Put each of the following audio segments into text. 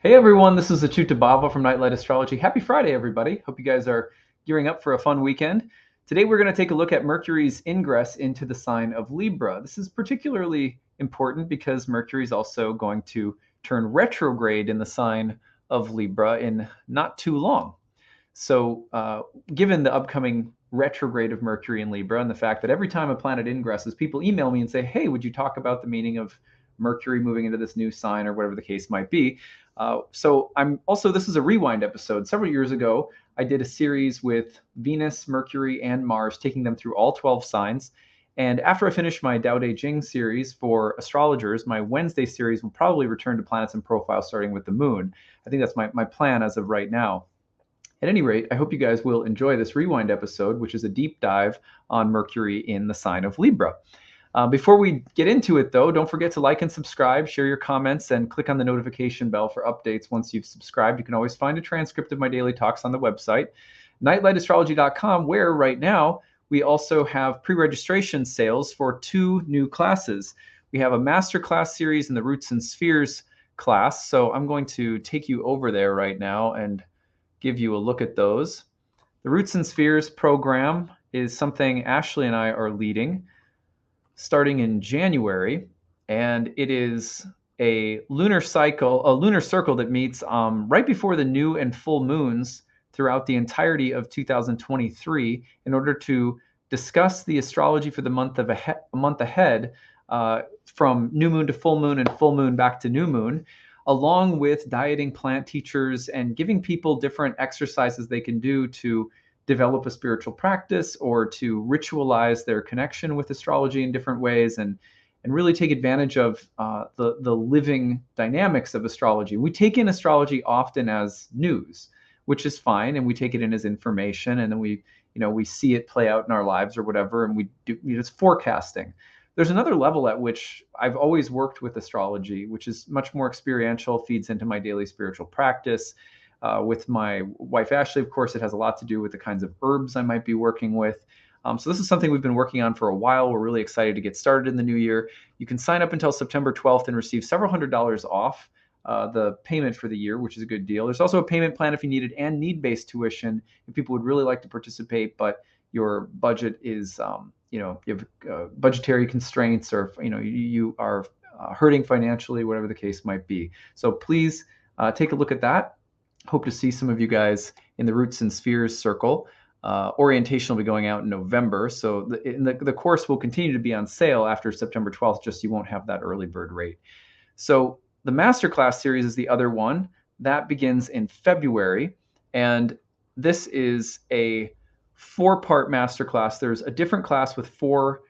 Hey everyone, this is acyuta-bhava from Nightlight Astrology. Happy Friday, everybody. Hope you guys are gearing up for a fun weekend. Today we're going to take a look at Mercury's ingress into the sign of Libra. This is particularly important because Mercury is also going to turn retrograde in the sign of Libra in not too long. So given the upcoming retrograde of Mercury in Libra and the fact that every time a planet ingresses, people email me and say, hey, would you talk about the meaning of Mercury moving into this new sign or whatever the case might be? This is a rewind episode. Several years ago, I did a series with Venus, Mercury, and Mars, taking them through all 12 signs. And after I finish my Tao Te Ching series for astrologers, my Wednesday series will probably return to planets and profiles starting with the moon. I think that's my plan as of right now. At any rate, I hope you guys will enjoy this rewind episode, which is a deep dive on Mercury in the sign of Libra. Before we get into it, though, don't forget to like and subscribe, share your comments, and click on the notification bell for updates once you've subscribed. You can always find a transcript of my daily talks on the website, nightlightastrology.com, where right now we also have pre-registration sales for 2 new classes. We have a master class series in the Roots and Spheres class, so I'm going to take you over there right now and give you a look at those. The Roots and Spheres program is something Ashley and I are leading starting in January, and it is a lunar circle that meets right before the new and full moons throughout the entirety of 2023 in order to discuss the astrology for the month ahead, from new moon to full moon and full moon back to new moon, along with dieting plant teachers and giving people different exercises they can do to develop a spiritual practice or to ritualize their connection with astrology in different ways and really take advantage of the living dynamics of astrology. We take in astrology often as news, which is fine, and we take it in as information, and then we see it play out in our lives or whatever, and we do it's forecasting. There's another level at which I've always worked with astrology, which is much more experiential, feeds into my daily spiritual practice. With my wife, Ashley, of course, it has a lot to do with the kinds of herbs I might be working with. So this is something we've been working on for a while. We're really excited to get started in the new year. You can sign up until September 12th and receive several $100s off the payment for the year, which is a good deal. There's also a payment plan if you need it and need-based tuition if people would really like to participate, but your budget is, you have budgetary constraints, or you are hurting financially, whatever the case might be. So please take a look at that. Hope to see some of you guys in the Roots and Spheres circle. Orientation will be going out in November, so the course will continue to be on sale after September 12th, just you won't have that early bird rate. So the masterclass series is the other one. That begins in February, and this is a 4-part masterclass. There's a different class with 4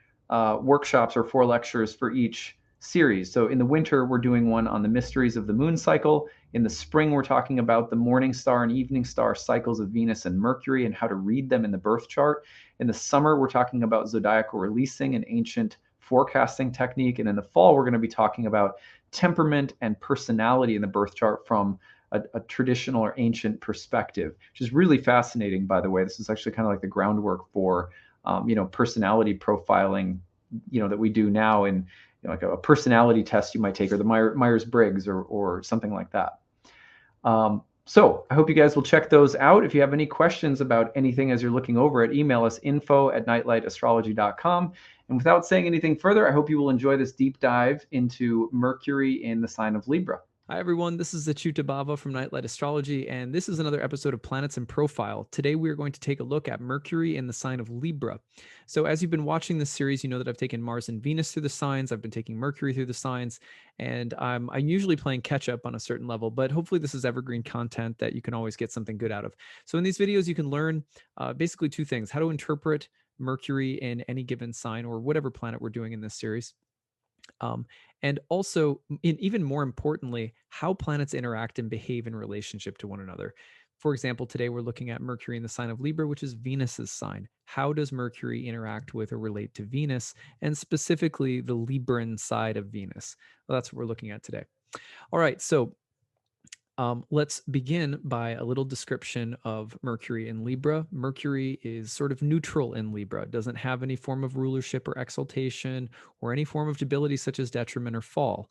workshops or 4 lectures for each series. So in the winter, we're doing one on the mysteries of the moon cycle. In the spring, we're talking about the morning star and evening star cycles of Venus and Mercury and how to read them in the birth chart. In the summer, we're talking about zodiacal releasing, an ancient forecasting technique. And in the fall, we're going to be talking about temperament and personality in the birth chart from a traditional or ancient perspective, which is really fascinating, by the way. This is actually kind of like the groundwork for, personality profiling, that we do now in like a personality test you might take, or the Myers-Briggs or something like that. So I hope you guys will check those out. If you have any questions about anything as you're looking over it, email us info@nightlightastrology.com. And without saying anything further, I hope you will enjoy this deep dive into Mercury in the sign of Libra. Hi, everyone. This is acyuta-bhava from Nightlight Astrology, and this is another episode of Planets in Profile. Today, we are going to take a look at Mercury in the sign of Libra. So as you've been watching this series, you know that I've taken Mars and Venus through the signs. I've been taking Mercury through the signs, and I'm usually playing catch up on a certain level, but hopefully this is evergreen content that you can always get something good out of. So in these videos, you can learn basically 2 things: how to interpret Mercury in any given sign or whatever planet we're doing in this series. And also, even more importantly, how planets interact and behave in relationship to one another. For example, today we're looking at Mercury in the sign of Libra, which is Venus's sign. How does Mercury interact with or relate to Venus, and specifically the Libran side of Venus? Well, that's what we're looking at today. All right, so Let's begin by a little description of Mercury in Libra. Mercury is sort of neutral in Libra. It doesn't have any form of rulership or exaltation or any form of debility such as detriment or fall.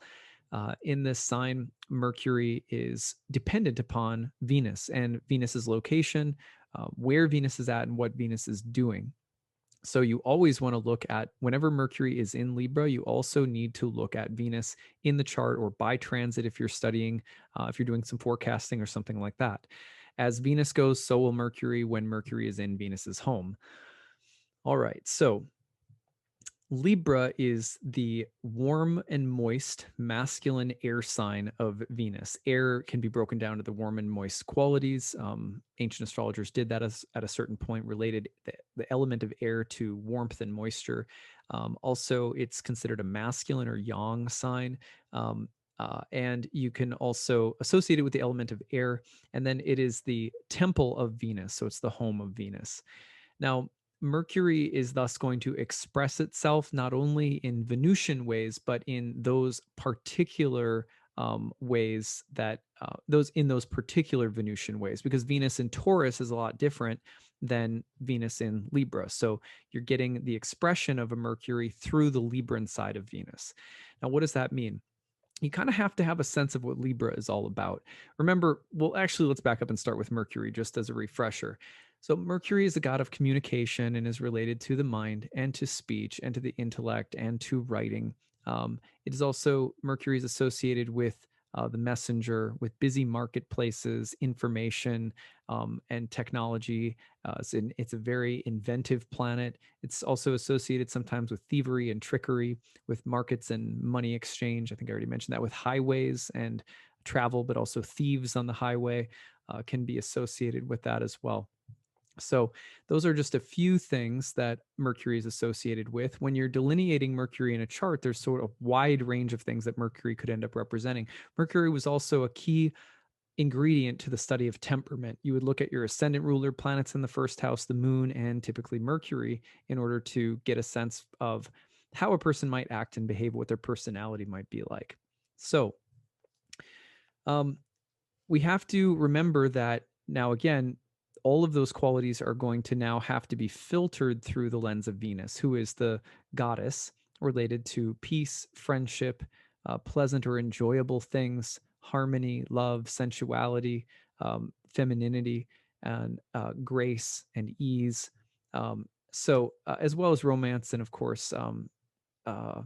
In this sign, Mercury is dependent upon Venus and Venus's location, where Venus is at and what Venus is doing. So you always want to look at, whenever Mercury is in Libra, you also need to look at Venus in the chart or by transit if you're studying, if you're doing some forecasting or something like that. As Venus goes, so will Mercury when Mercury is in Venus's home. All right, so Libra is the warm and moist masculine air sign of Venus. Air can be broken down to the warm and moist qualities. Ancient astrologers did that at a certain point, related the element of air to warmth and moisture. Also, it's considered a masculine or yang sign. And you can also associate it with the element of air. And then it is the temple of Venus. So it's the home of Venus. Now, Mercury is thus going to express itself not only in Venusian ways, but in those particular ways that those particular Venusian ways, because Venus in Taurus is a lot different than Venus in Libra. So you're getting the expression of a Mercury through the Libran side of Venus. Now, what does that mean? You kind of have to have a sense of what Libra is all about. Remember, well, actually, let's back up and start with Mercury just as a refresher. So Mercury is a god of communication and is related to the mind and to speech and to the intellect and to writing. It is also, Mercury is associated with the messenger, with busy marketplaces, information, and technology. It's a very inventive planet. It's also associated sometimes with thievery and trickery, with markets and money exchange. I think I already mentioned that, with highways and travel, but also thieves on the highway can be associated with that as well. So those are just a few things that Mercury is associated with. When you're delineating Mercury in a chart, there's sort of wide range of things that Mercury could end up representing. Mercury was also a key ingredient to the study of temperament. You would look at your ascendant ruler planets in the first house, the moon, and typically Mercury, in order to get a sense of how a person might act and behave, what their personality might be like. So we have to remember that now, again, all of those qualities are going to now have to be filtered through the lens of Venus, who is the goddess related to peace, friendship, pleasant or enjoyable things, harmony, love, sensuality, femininity, and grace and ease. As well as romance and, of course, kind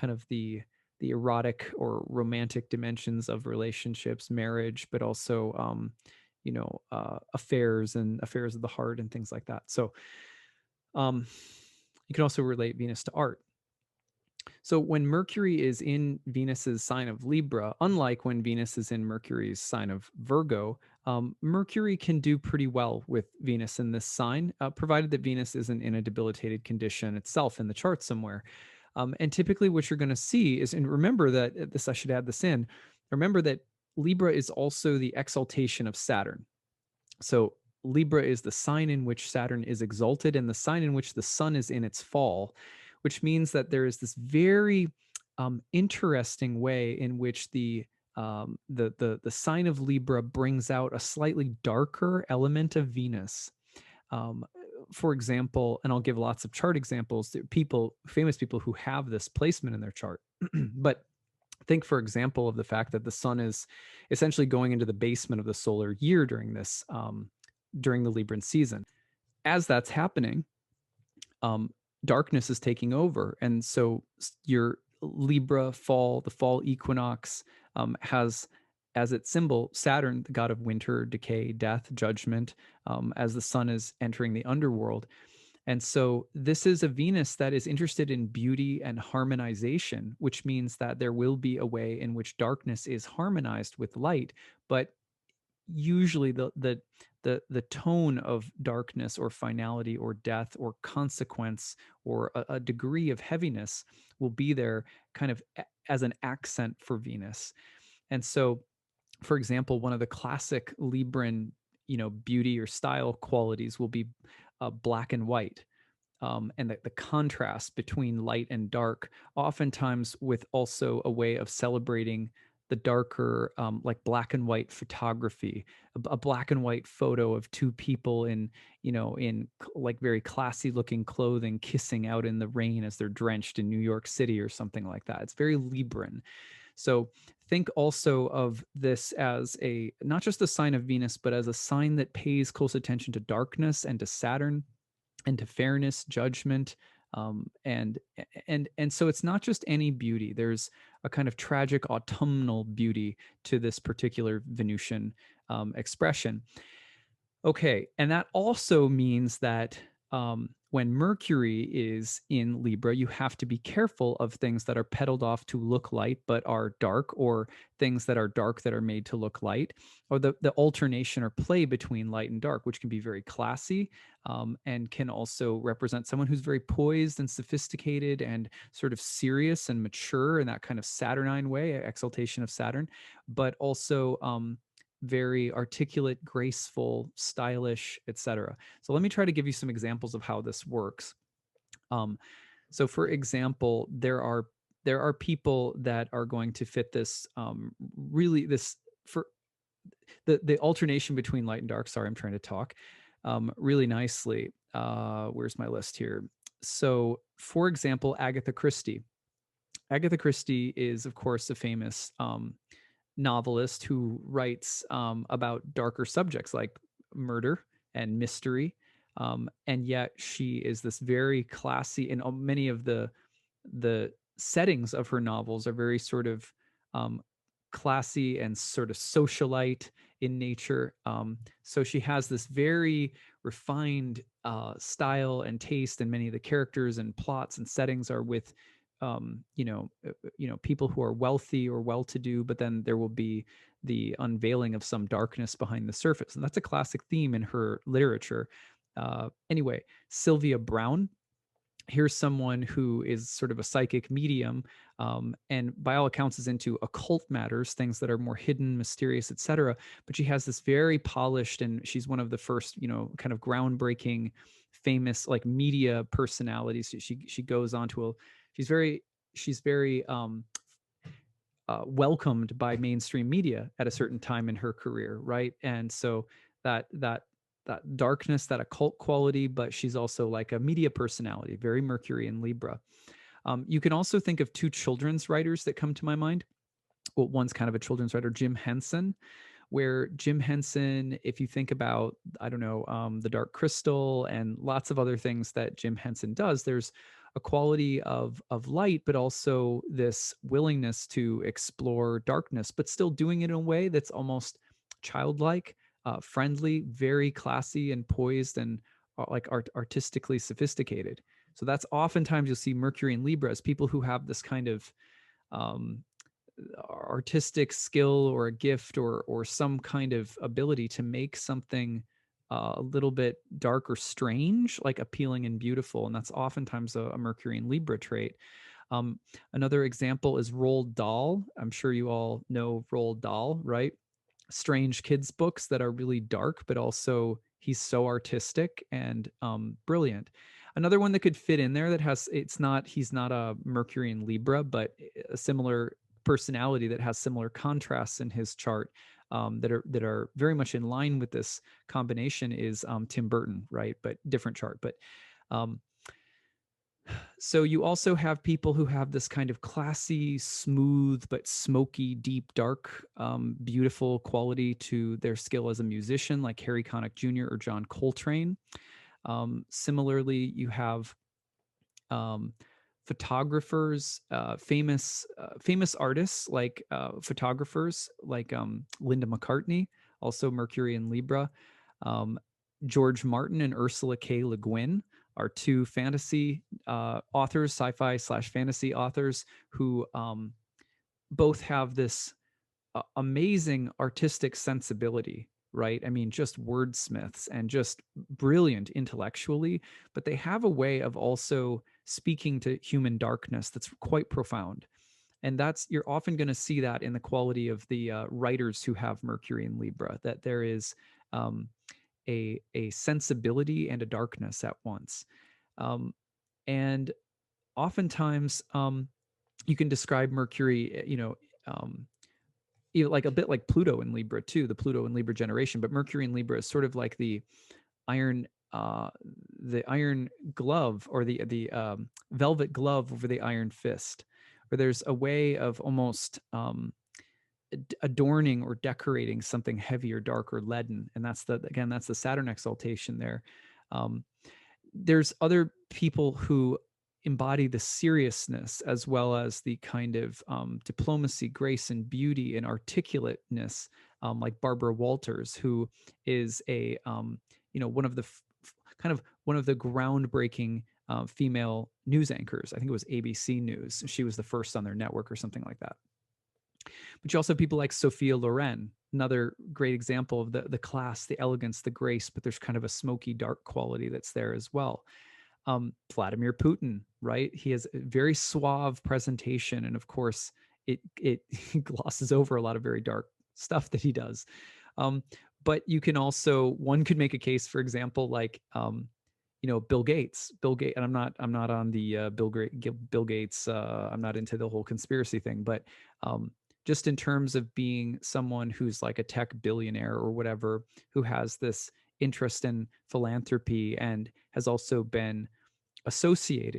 of the erotic or romantic dimensions of relationships, marriage, but also affairs and affairs of the heart and things like that. So you can also relate Venus to art. So when Mercury is in Venus's sign of Libra, unlike when Venus is in Mercury's sign of Virgo, Mercury can do pretty well with Venus in this sign, provided that Venus isn't in a debilitated condition itself in the chart somewhere. And typically what you're going to see is, and remember that I should add this in, remember that Libra is also the exaltation of Saturn. So Libra is the sign in which Saturn is exalted and the sign in which the sun is in its fall, which means that there is this very interesting way in which the sign of Libra brings out a slightly darker element of Venus. For example, and I'll give lots of chart examples, famous people who have this placement in their chart. But think, for example, of the fact that the sun is essentially going into the basement of the solar year during this, during the Libran season. As that's happening, darkness is taking over. And so your Libra fall, the fall equinox, has as its symbol Saturn, the god of winter, decay, death, judgment, as the sun is entering the underworld. And so this is a Venus that is interested in beauty and harmonization, which means that there will be a way in which darkness is harmonized with light, but usually the tone of darkness or finality or death or consequence or a degree of heaviness will be there kind of as an accent for Venus. And so, for example, one of the classic Libran, beauty or style qualities will be black and white. And the contrast between light and dark, oftentimes with also a way of celebrating the darker, like black and white photography, a black and white photo of two people in, like very classy looking clothing, kissing out in the rain as they're drenched in New York City or something like that. It's very Libran. So think also of this as not just a sign of Venus, but as a sign that pays close attention to darkness and to Saturn and to fairness, judgment, and so it's not just any beauty. There's a kind of tragic autumnal beauty to this particular Venusian expression. Okay, and that also means that when Mercury is in Libra, you have to be careful of things that are petaled off to look light but are dark, or things that are dark that are made to look light, or the alternation or play between light and dark, which can be very classy, and can also represent someone who's very poised and sophisticated and sort of serious and mature in that kind of Saturnine way, exaltation of Saturn, but also very articulate, graceful, stylish, etc. So let me try to give you some examples of how this works. So for example, there are people that are going to fit this really this for the alternation between light and dark. Sorry, I'm trying to talk really nicely. Where's my list here? So for example, Agatha Christie. Agatha Christie is, of course, a famous novelist who writes about darker subjects like murder and mystery. And yet she is this very classy, and many of the settings of her novels are very sort of classy and sort of socialite in nature. So she has this very refined style and taste, and many of the characters and plots and settings are with people who are wealthy or well-to-do, but then there will be the unveiling of some darkness behind the surface, and that's a classic theme in her literature. Anyway, Sylvia Browne, here's someone who is sort of a psychic medium, and by all accounts is into occult matters, things that are more hidden, mysterious, etc. But she has this very polished, and she's one of the first, kind of groundbreaking, famous like media personalities. She goes on to she's very welcomed by mainstream media at a certain time in her career, right? And so that darkness, that occult quality, but she's also like a media personality, very Mercury in Libra. You can also think of two children's writers that come to my mind. Well, one's kind of a children's writer, Jim Henson, where Jim Henson, if you think about, I don't know, The Dark Crystal and lots of other things that Jim Henson does, there's a quality of light, but also this willingness to explore darkness, but still doing it in a way that's almost childlike, friendly, very classy and poised, and like artistically sophisticated. So that's oftentimes you'll see Mercury and Libra as people who have this kind of artistic skill or a gift or some kind of ability to make something a little bit dark or strange, like appealing and beautiful. And that's oftentimes a Mercury and Libra trait. Another example is Roald Dahl. I'm sure you all know Roald Dahl, right? Strange kids books that are really dark, but also he's so artistic and brilliant. Another one that could fit in there that he's not a Mercury and Libra, but a similar personality that has similar contrasts in his chart, that are very much in line with this combination is Tim Burton, right? But different chart. But so you also have people who have this kind of classy, smooth, but smoky, deep, dark, beautiful quality to their skill as a musician, like Harry Connick Jr. or John Coltrane. Similarly, you have photographers, famous artists like photographers like Linda McCartney, also Mercury and Libra. George Martin and Ursula K. Le Guin are two fantasy authors, sci-fi/fantasy authors, who both have this amazing artistic sensibility, right? I mean, just wordsmiths and just brilliant intellectually, but they have a way of also speaking to human darkness that's quite profound. And you're often going to see that in the quality of the writers who have Mercury in Libra, that there is a sensibility and a darkness at once. And oftentimes you can describe Mercury, like a bit like Pluto in Libra too, the Pluto and Libra generation. But Mercury in Libra is sort of like iron uh the iron glove, or the velvet glove over the iron fist, where there's a way of almost adorning or decorating something heavy or dark or leaden. And that's the Saturn exaltation there. um there's other people who embody the seriousness as well as the kind of diplomacy, grace, and beauty and articulateness, like Barbara Walters, who is one of the kind of one of the groundbreaking female news anchors. I think it was ABC News. She was the first on their network or something like that. But you also have people like Sophia Loren, another great example of the class, the elegance, the grace, but there's kind of a smoky, dark quality that's there as well. Vladimir Putin, right? He has a very suave presentation, and of course, it glosses over a lot of very dark stuff that he does. But you can also, one could make a case, for example, like Bill Gates, and I'm not on the Bill Gates. I'm not into the whole conspiracy thing, but just in terms of being someone who's like a tech billionaire or whatever, who has this interest in philanthropy and has also been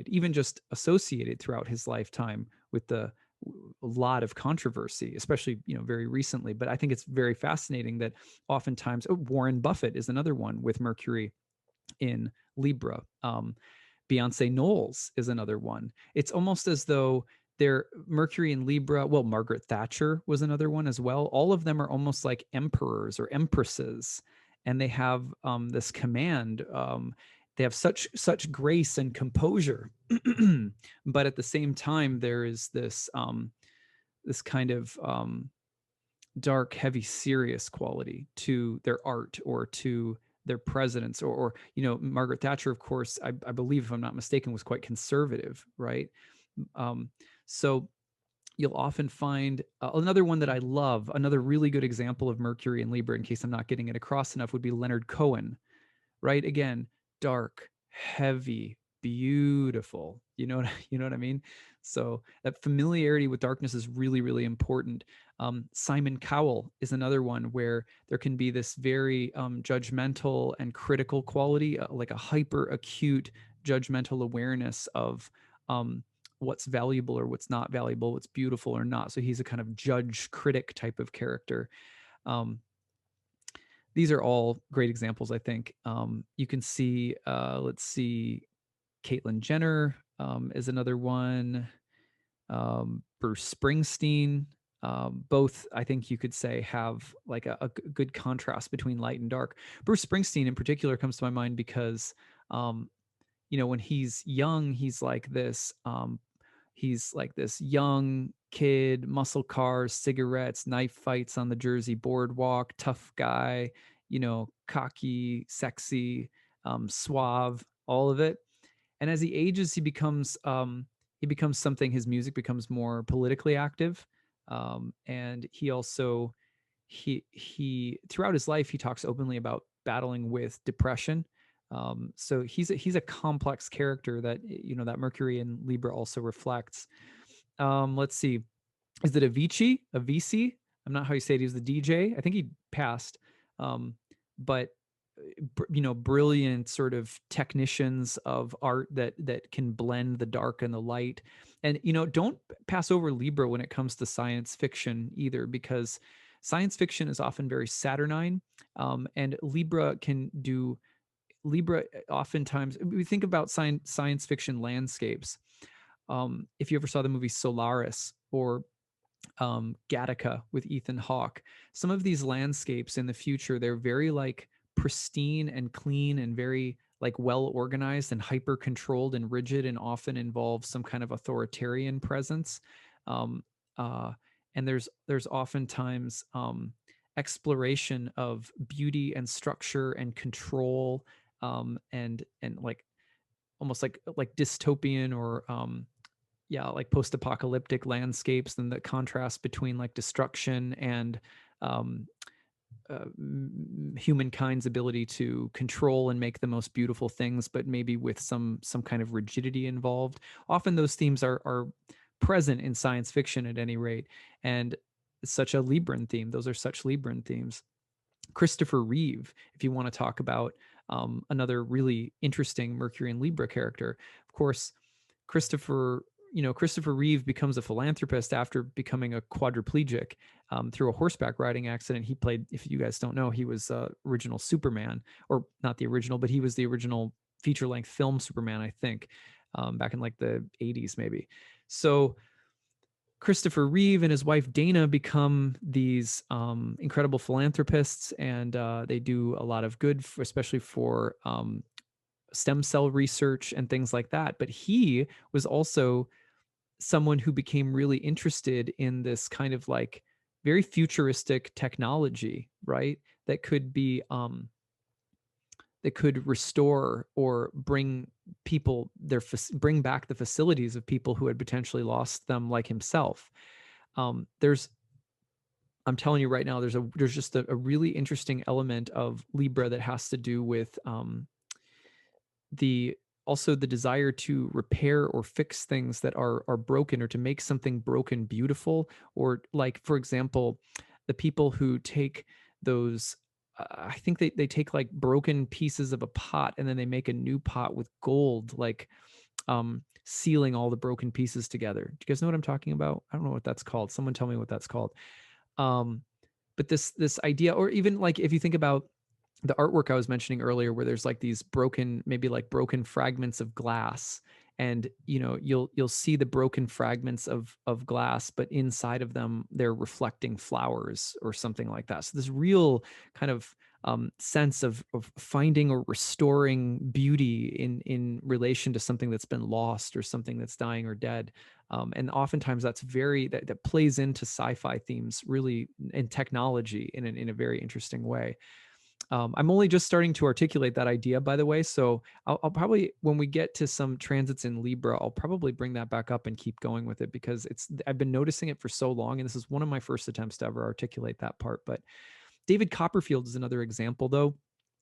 even just associated throughout his lifetime with a lot of controversy, especially very recently. But I think it's very fascinating that oftentimes Warren Buffett is another one with Mercury in Libra. Beyonce Knowles is another one. It's almost as though they're Mercury in Libra. Well, Margaret Thatcher was another one as well. All of them are almost like emperors or empresses, and they have this command. They have such grace and composure, but at the same time, there is this this kind of dark, heavy, serious quality to their art or to their presidents, or Margaret Thatcher, of course, I believe, if I'm not mistaken, was quite conservative, right? So you'll often find another one that I love, another really good example of Mercury in Libra, in case I'm not getting it across enough, would be Leonard Cohen, right? Again, dark, heavy, beautiful. You know what I mean? So that familiarity with darkness is really, really important. Simon Cowell is another one where there can be this very judgmental and critical quality, like a hyper acute judgmental awareness of what's valuable or what's not valuable, what's beautiful or not. So he's a kind of judge critic type of character. These are all great examples, I think. You can see, let's see, Caitlyn Jenner is another one. Bruce Springsteen. Both, I think you could say, have like a good contrast between light and dark. Bruce Springsteen in particular comes to my mind because, when he's young, he's like this young kid, muscle cars, cigarettes, knife fights on the Jersey boardwalk, tough guy, cocky, sexy, suave, all of it. And as he ages, he becomes something. His music becomes more politically active, and he also he throughout his life he talks openly about battling with depression. So he's a complex character that that Mercury in Libra also reflects. Let's see, is it Avicii? Avicii? I'm not how you say it. He was the DJ. I think he passed, but brilliant sort of technicians of art that can blend the dark and the light. And don't pass over Libra when it comes to science fiction either, because science fiction is often very saturnine, and Libra oftentimes, we think about science fiction landscapes. If you ever saw the movie Solaris or Gattaca with Ethan Hawke, some of these landscapes in the future, they're very like pristine and clean and very like well organized and hyper controlled and rigid, and often involve some kind of authoritarian presence. And there's oftentimes exploration of beauty and structure and control, and like almost like dystopian or like post-apocalyptic landscapes, and the contrast between like destruction and humankind's ability to control and make the most beautiful things, but maybe with some kind of rigidity involved. Often those themes are present in science fiction at any rate. And such a Libran theme. Those are such Libran themes. Christopher Reeve, if you want to talk about another really interesting Mercury and Libra character. Of course, Christopher Reeve becomes a philanthropist after becoming a quadriplegic through a horseback riding accident. He played, if you guys don't know, he was original Superman, or not the original, but he was the original feature-length film Superman, I think, back in like the 80s maybe. So Christopher Reeve and his wife Dana become these incredible philanthropists, and they do a lot of good, especially for stem cell research and things like that. But he was also someone who became really interested in this kind of like very futuristic technology, right? That could be that could restore or bring people bring back the facilities of people who had potentially lost them, like himself. I'm telling you right now, there's just a really interesting element of Libra that has to do with the desire to repair or fix things that are broken, or to make something broken beautiful. Or like, for example, the people who take those I think they take like broken pieces of a pot, and then they make a new pot with gold, like sealing all the broken pieces together. Do you guys know what I'm talking about? I don't know what that's called. Someone tell me what that's called. But this idea, or even like if you think about the artwork I was mentioning earlier, where there's like these broken, maybe like broken fragments of glass, and you'll see the broken fragments of glass, but inside of them they're reflecting flowers or something like that. So this real kind of sense of finding or restoring beauty in relation to something that's been lost, or something that's dying or dead. And oftentimes that plays into sci-fi themes, really, in technology in a very interesting way. I'm only just starting to articulate that idea, by the way. So I'll probably, when we get to some transits in Libra, I'll probably bring that back up and keep going with it, because I've been noticing it for so long, and this is one of my first attempts to ever articulate that part. But David Copperfield is another example, though.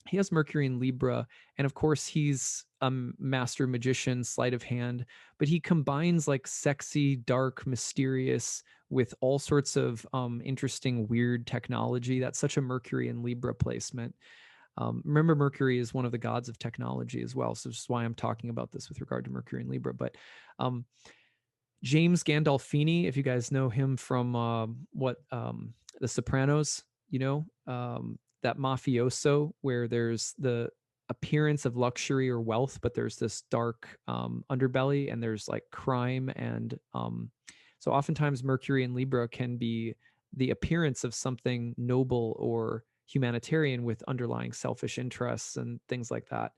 He has Mercury in Libra, and of course he's a master magician, sleight of hand, but he combines like sexy, dark, mysterious with all sorts of interesting, weird technology. That's such a Mercury in Libra placement. Remember, Mercury is one of the gods of technology as well, so this is why I'm talking about this with regard to Mercury in Libra. But James Gandolfini, if you guys know him from The Sopranos, that mafioso where there's the appearance of luxury or wealth, but there's this dark underbelly, and there's like crime. And so oftentimes Mercury in Libra can be the appearance of something noble or humanitarian with underlying selfish interests and things like that.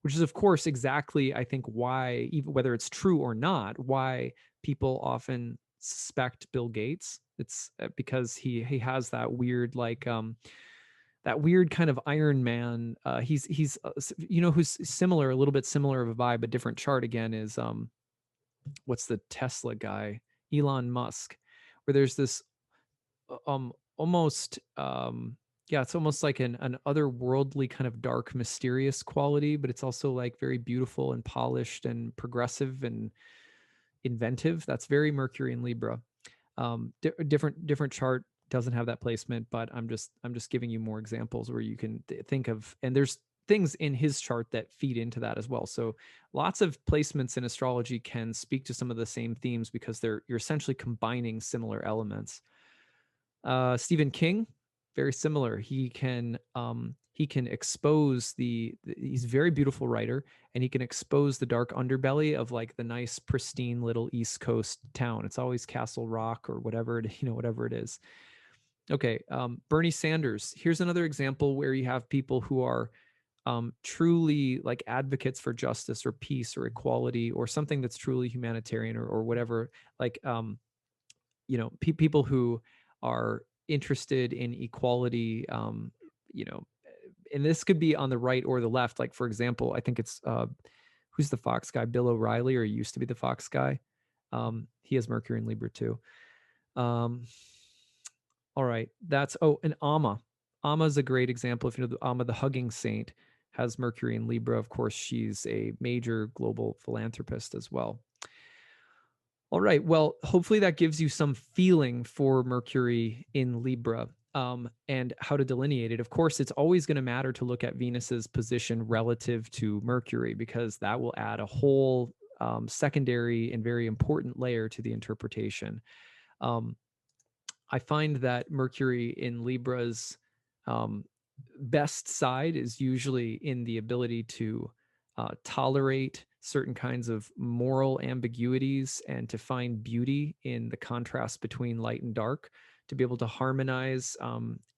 Which is, of course, exactly, I think, why, even whether it's true or not, why people often suspect Bill Gates. It's because he has that weird, like, that weird kind of Iron Man. He's who's similar, a little bit similar of a vibe, but different chart again, is what's the Tesla guy, Elon Musk, where there's this almost it's almost like an otherworldly kind of dark, mysterious quality, but it's also like very beautiful and polished and progressive and inventive. That's very Mercury in Libra. Different chart doesn't have that placement, but I'm just giving you more examples where you can think of, and there's things in his chart that feed into that as well. So lots of placements in astrology can speak to some of the same themes, because you're essentially combining similar elements. Stephen King, very similar. He can expose he's a very beautiful writer, and he can expose the dark underbelly of like the nice, pristine little East Coast town. It's always Castle Rock or whatever it is. Okay, Bernie Sanders. Here's another example where you have people who are truly like advocates for justice or peace or equality or something that's truly humanitarian, or whatever. Like people who are interested in equality, and this could be on the right or the left. Like, for example, I think it's who's the Fox guy? Bill O'Reilly, or he used to be the Fox guy. He has Mercury in Libra too. All right, and Amma. Amma's a great example. If you know Amma, the hugging saint, has Mercury in Libra. Of course, she's a major global philanthropist as well. All right. Well, hopefully that gives you some feeling for Mercury in Libra, and how to delineate it. Of course, it's always going to matter to look at Venus's position relative to Mercury, because that will add a whole secondary and very important layer to the interpretation. Um, I find that Mercury in Libra's um, best side is usually in the ability to tolerate certain kinds of moral ambiguities and to find beauty in the contrast between light and dark, to be able to harmonize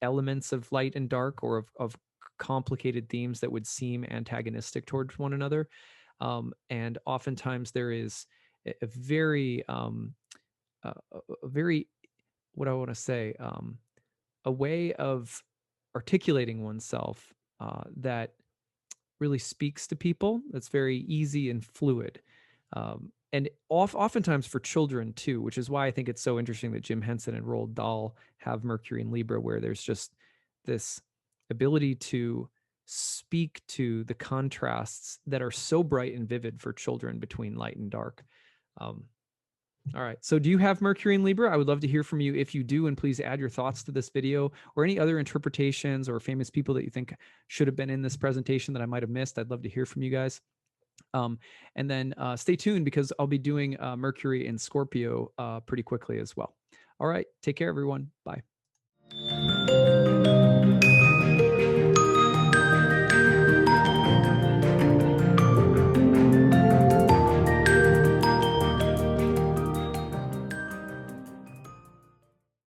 elements of light and dark, or of complicated themes that would seem antagonistic towards one another. And oftentimes there is a very, a very, what I want to say, a way of articulating oneself that really speaks to people. That's very easy and fluid. And oftentimes for children too, which is why I think it's so interesting that Jim Henson and Roald Dahl have Mercury and Libra, where there's just this ability to speak to the contrasts that are so bright and vivid for children between light and dark. All right. So do you have Mercury in Libra? I would love to hear from you if you do, and please add your thoughts to this video or any other interpretations or famous people that you think should have been in this presentation that I might have missed. I'd love to hear from you guys. And then stay tuned, because I'll be doing Mercury in Scorpio pretty quickly as well. All right. Take care, everyone. Bye.